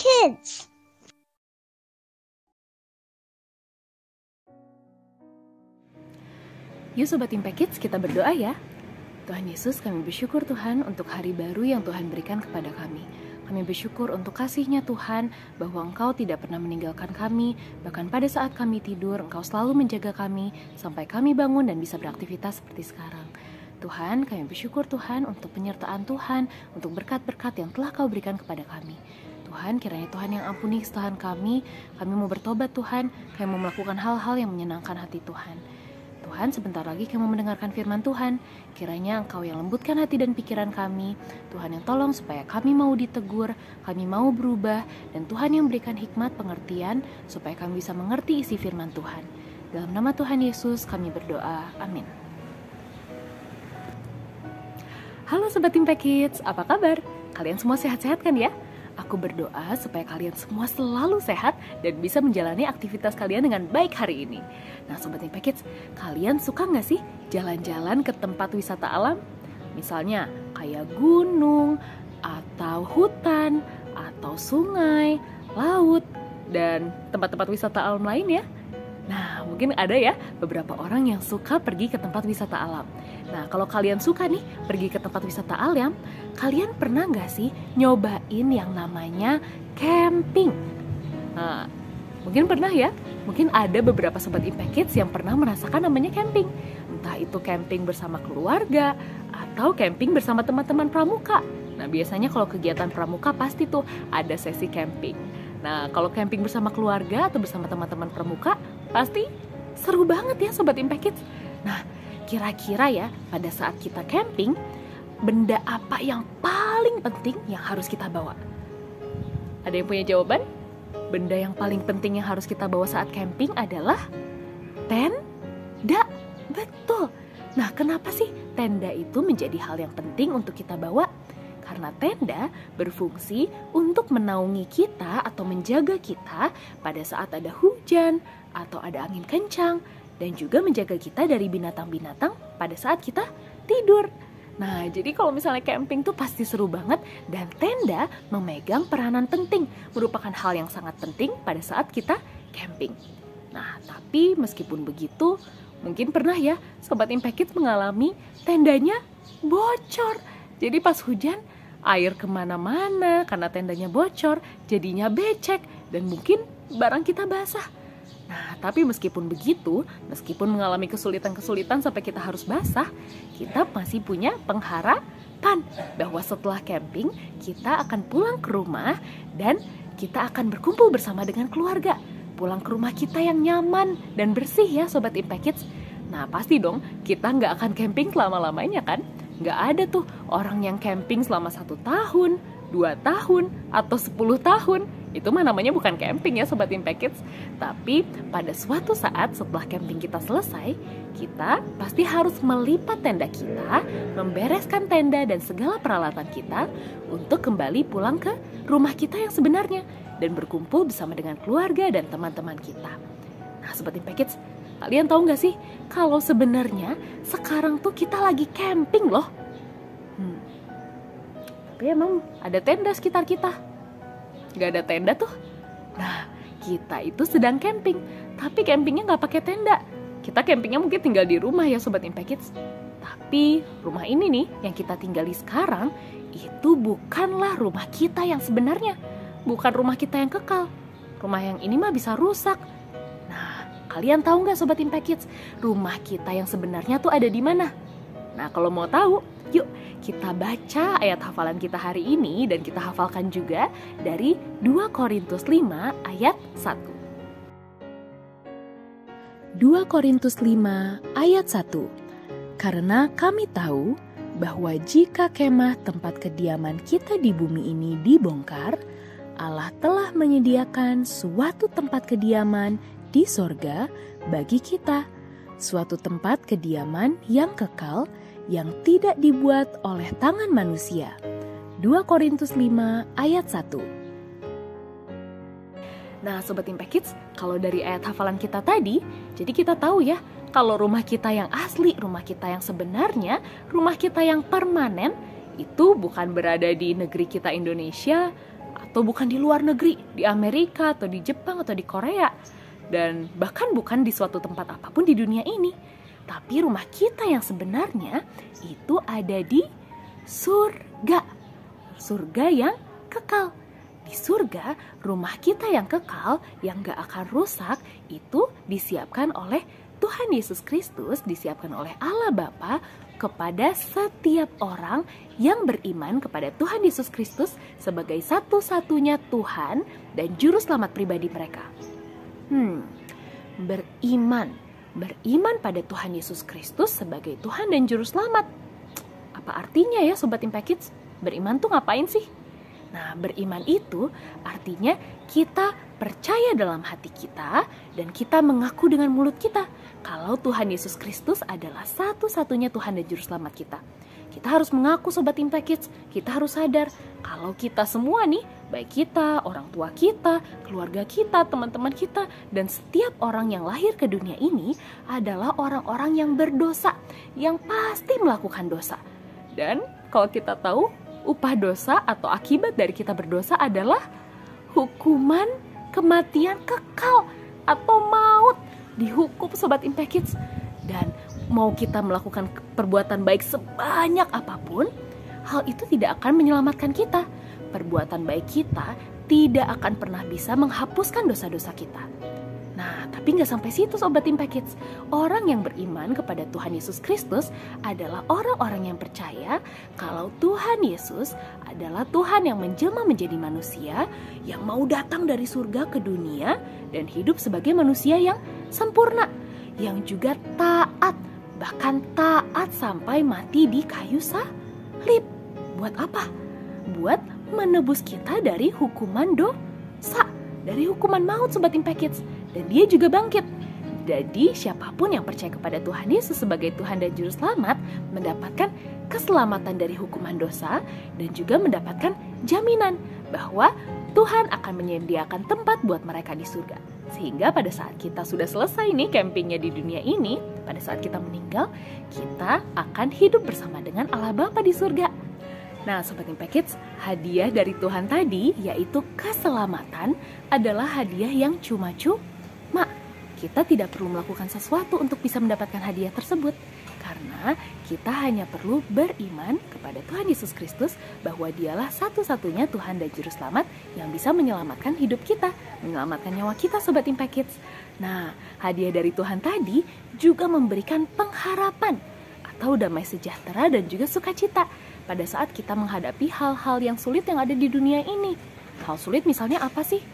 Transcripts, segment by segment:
Kids. Yuk Sobat Impact Kids, kita berdoa ya. Tuhan Yesus, kami bersyukur Tuhan untuk hari baru yang Tuhan berikan kepada kami. Kami bersyukur untuk kasih-Nya Tuhan, bahwa Engkau tidak pernah meninggalkan kami, bahkan pada saat kami tidur, Engkau selalu menjaga kami, sampai kami bangun dan bisa beraktivitas seperti sekarang. Tuhan, kami bersyukur Tuhan untuk penyertaan Tuhan, untuk berkat-berkat yang telah Kau berikan kepada kami. Tuhan, kiranya Tuhan yang ampuni kesalahan kami mau bertobat Tuhan, kami mau melakukan hal-hal yang menyenangkan hati Tuhan. Tuhan, sebentar lagi kami mau mendengarkan firman Tuhan. Kiranya Engkau yang lembutkan hati dan pikiran kami. Tuhan yang tolong supaya kami mau ditegur, kami mau berubah, dan Tuhan yang berikan hikmat pengertian supaya kami bisa mengerti isi firman Tuhan. Dalam nama Tuhan Yesus kami berdoa, amin. Halo Sobat Impact Kids, apa kabar? Kalian semua sehat-sehat kan ya? Aku berdoa supaya kalian semua selalu sehat dan bisa menjalani aktivitas kalian dengan baik hari ini. Nah Sobat Impact Kids, kalian suka gak sih jalan-jalan ke tempat wisata alam? Misalnya kayak gunung, atau hutan, atau sungai, laut, dan tempat-tempat wisata alam lain ya. Nah mungkin ada ya beberapa orang yang suka pergi ke tempat wisata alam. Nah kalau kalian suka nih pergi ke tempat wisata alam, kalian pernah gak sih nyobain yang namanya camping? Nah, mungkin pernah ya. Mungkin ada beberapa Sobat Impact Kids yang pernah merasakan namanya camping. Entah itu camping bersama keluarga atau camping bersama teman-teman pramuka. Nah biasanya kalau kegiatan pramuka pasti tuh ada sesi camping. Nah kalau camping bersama keluarga atau bersama teman-teman pramuka pasti seru banget ya Sobat Impact Kids. Nah kira-kira ya pada saat kita camping, benda apa yang paling penting yang harus kita bawa? Ada yang punya jawaban? Benda yang paling penting yang harus kita bawa saat camping adalah tenda. Betul. Nah, kenapa sih tenda itu menjadi hal yang penting untuk kita bawa? Karena tenda berfungsi untuk menaungi kita atau menjaga kita pada saat ada hujan atau ada angin kencang, dan juga menjaga kita dari binatang-binatang pada saat kita tidur. Nah, jadi kalau misalnya camping tuh pasti seru banget, dan tenda memegang peranan penting, merupakan hal yang sangat penting pada saat kita camping. Nah, tapi meskipun begitu, mungkin pernah ya Sobat Impact Kids mengalami tendanya bocor. Jadi pas hujan, air kemana-mana karena tendanya bocor, jadinya becek, dan mungkin barang kita basah. Nah, tapi meskipun begitu, meskipun mengalami kesulitan-kesulitan sampai kita harus basah, kita masih punya pengharapan bahwa setelah camping, kita akan pulang ke rumah dan kita akan berkumpul bersama dengan keluarga. Pulang ke rumah kita yang nyaman dan bersih ya Sobat Impact Kids. Nah, pasti dong kita nggak akan camping selama-lamanya kan? Nggak ada tuh orang yang camping selama 1 tahun, 2 tahun, atau 10 tahun. Itu mah namanya bukan camping ya Sobat Impact Kids. Tapi pada suatu saat setelah camping kita selesai, kita pasti harus melipat tenda kita, membereskan tenda dan segala peralatan kita untuk kembali pulang ke rumah kita yang sebenarnya dan berkumpul bersama dengan keluarga dan teman-teman kita. Nah Sobat Impact Kids, kalian tahu gak sih kalau sebenarnya sekarang tuh kita lagi camping loh. Tapi emang ada tenda sekitar kita? Gak ada tenda tuh. Nah, kita itu sedang camping, tapi campingnya gak pakai tenda. Kita campingnya mungkin tinggal di rumah ya Sobat Impact Kids. Tapi rumah ini nih yang kita tinggali sekarang, itu bukanlah rumah kita yang sebenarnya. Bukan rumah kita yang kekal. Rumah yang ini mah bisa rusak. Nah, kalian tahu gak Sobat Impact Kids, rumah kita yang sebenarnya tuh ada di mana? Nah, kalau mau tahu, yuk kita baca ayat hafalan kita hari ini dan kita hafalkan juga dari 2 Korintus 5 ayat 1. 2 Korintus 5 ayat 1. Karena kami tahu bahwa jika kemah tempat kediaman kita di bumi ini dibongkar, Allah telah menyediakan suatu tempat kediaman di sorga bagi kita, suatu tempat kediaman yang kekal, yang tidak dibuat oleh tangan manusia. 2 Korintus 5 ayat 1. Nah Sobat Impact Kids, kalau dari ayat hafalan kita tadi, jadi kita tahu ya, kalau rumah kita yang asli, rumah kita yang sebenarnya, rumah kita yang permanen, itu bukan berada di negeri kita Indonesia, atau bukan di luar negeri, di Amerika atau di Jepang atau di Korea, dan bahkan bukan di suatu tempat apapun di dunia ini. Tapi rumah kita yang sebenarnya itu ada di surga. Surga yang kekal. Di surga, rumah kita yang kekal, yang gak akan rusak, itu disiapkan oleh Tuhan Yesus Kristus, disiapkan oleh Allah Bapa kepada setiap orang yang beriman kepada Tuhan Yesus Kristus sebagai satu-satunya Tuhan dan Juru Selamat pribadi mereka. Beriman pada Tuhan Yesus Kristus sebagai Tuhan dan Juru Selamat. Apa artinya ya Sobat Impact Kids? Beriman tuh ngapain sih? Nah, beriman itu artinya kita percaya dalam hati kita dan kita mengaku dengan mulut kita kalau Tuhan Yesus Kristus adalah satu-satunya Tuhan dan Juru Selamat kita. Kita harus mengaku Sobat Impact Kids, kita harus sadar kalau kita semua nih, baik kita, orang tua kita, keluarga kita, teman-teman kita, dan setiap orang yang lahir ke dunia ini adalah orang-orang yang berdosa, yang pasti melakukan dosa. Dan kalau kita tahu, upah dosa atau akibat dari kita berdosa adalah hukuman kematian kekal atau maut. Dihukum Sobat Impact Kids. Dan mau kita melakukan perbuatan baik sebanyak apapun, hal itu tidak akan menyelamatkan kita. Perbuatan baik kita tidak akan pernah bisa menghapuskan dosa-dosa kita. Nah, tapi nggak sampai situ Sobat Impact Kids. Orang yang beriman kepada Tuhan Yesus Kristus adalah orang-orang yang percaya kalau Tuhan Yesus adalah Tuhan yang menjelma menjadi manusia, yang mau datang dari surga ke dunia dan hidup sebagai manusia yang sempurna, yang juga taat, bahkan taat sampai mati di kayu salib. Buat apa? Buat menebus kita dari hukuman dosa, dari hukuman maut Sobat Impact Kids. Dan dia juga bangkit. Jadi siapapun yang percaya kepada Tuhan Yesus sebagai Tuhan dan Juru Selamat mendapatkan keselamatan dari hukuman dosa dan juga mendapatkan jaminan bahwa Tuhan akan menyediakan tempat buat mereka di surga. Sehingga pada saat kita sudah selesai nih campingnya di dunia ini, pada saat kita meninggal, kita akan hidup bersama dengan Allah Bapa di surga. Nah Sobat Impact Kids, hadiah dari Tuhan tadi yaitu keselamatan adalah hadiah yang cuma-cuma. Kita tidak perlu melakukan sesuatu untuk bisa mendapatkan hadiah tersebut, karena kita hanya perlu beriman kepada Tuhan Yesus Kristus bahwa dialah satu-satunya Tuhan dan Juru Selamat yang bisa menyelamatkan hidup kita, menyelamatkan nyawa kita Sobat Impact Kids. Nah, hadiah dari Tuhan tadi juga memberikan pengharapan atau damai sejahtera dan juga sukacita pada saat kita menghadapi hal-hal yang sulit yang ada di dunia ini. Hal sulit misalnya apa sih?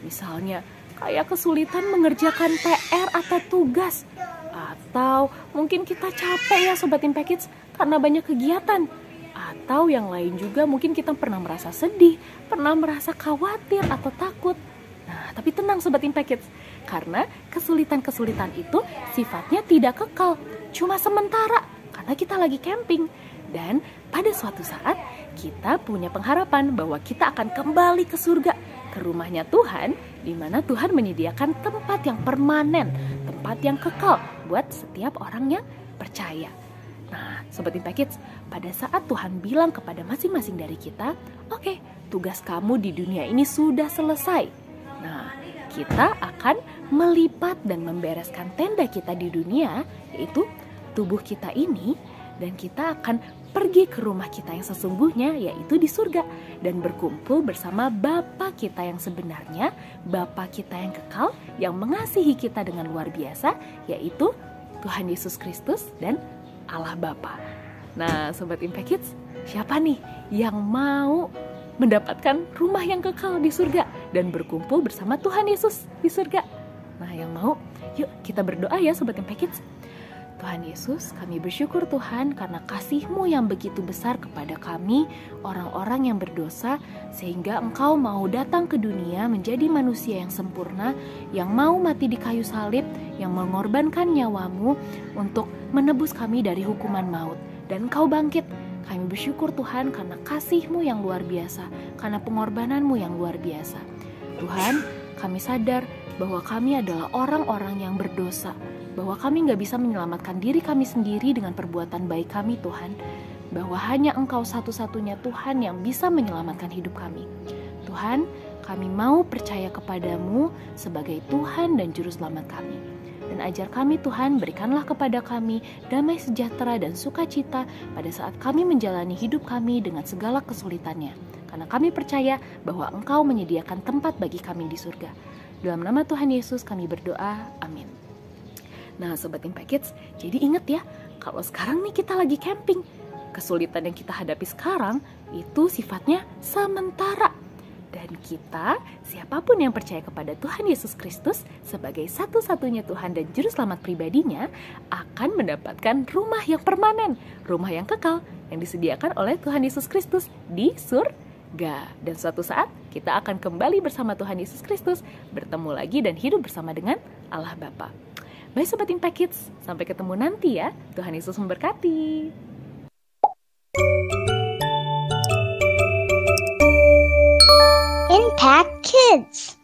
Misalnya kayak kesulitan mengerjakan PR atau tugas. Atau mungkin kita capek ya Sobat Impact Kids karena banyak kegiatan. Atau yang lain juga mungkin kita pernah merasa sedih, pernah merasa khawatir atau takut. Nah, tapi tenang Sobat Impact Kids, karena kesulitan-kesulitan itu sifatnya tidak kekal, cuma sementara karena kita lagi camping. Dan pada suatu saat kita punya pengharapan bahwa kita akan kembali ke surga, ke rumahnya Tuhan, di mana Tuhan menyediakan tempat yang permanen, tempat yang kekal buat setiap orang yang percaya. Nah, Sobat Impact Kids, pada saat Tuhan bilang kepada masing-masing dari kita, oke, tugas kamu di dunia ini sudah selesai. Nah, kita akan melipat dan membereskan tenda kita di dunia, yaitu tubuh kita ini, dan kita akan pergi ke rumah kita yang sesungguhnya, yaitu di surga, dan berkumpul bersama Bapa kita yang sebenarnya, Bapa kita yang kekal, yang mengasihi kita dengan luar biasa, yaitu Tuhan Yesus Kristus dan Allah Bapa. Nah, Sobat Impact Kids, siapa nih yang mau mendapatkan rumah yang kekal di surga dan berkumpul bersama Tuhan Yesus di surga? Nah, yang mau, yuk kita berdoa ya Sobat Impact Kids. Tuhan Yesus, kami bersyukur Tuhan karena kasih-Mu yang begitu besar kepada kami, orang-orang yang berdosa, sehingga Engkau mau datang ke dunia menjadi manusia yang sempurna, yang mau mati di kayu salib, yang mengorbankan nyawa-Mu untuk menebus kami dari hukuman maut. Dan Engkau bangkit. Kami bersyukur Tuhan karena kasih-Mu yang luar biasa, karena pengorbanan-Mu yang luar biasa. Tuhan, kami sadar bahwa kami adalah orang-orang yang berdosa, bahwa kami gak bisa menyelamatkan diri kami sendiri dengan perbuatan baik kami Tuhan, bahwa hanya Engkau satu-satunya Tuhan yang bisa menyelamatkan hidup kami. Tuhan, kami mau percaya kepadamu sebagai Tuhan dan Juru Selamat kami. Dan ajar kami Tuhan, berikanlah kepada kami damai sejahtera dan sukacita pada saat kami menjalani hidup kami dengan segala kesulitannya. Karena kami percaya bahwa Engkau menyediakan tempat bagi kami di surga. Dalam nama Tuhan Yesus kami berdoa, amin. Nah Sobat Impact Kids, jadi ingat ya, kalau sekarang nih kita lagi camping, kesulitan yang kita hadapi sekarang itu sifatnya sementara. Dan kita, siapapun yang percaya kepada Tuhan Yesus Kristus sebagai satu-satunya Tuhan dan Juru Selamat pribadinya, akan mendapatkan rumah yang permanen, rumah yang kekal yang disediakan oleh Tuhan Yesus Kristus di surga. Dan suatu saat kita akan kembali bersama Tuhan Yesus Kristus, bertemu lagi dan hidup bersama dengan Allah Bapa. Baik Sobat Impact Kids, sampai ketemu nanti ya. Tuhan Yesus memberkati. Impact Kids.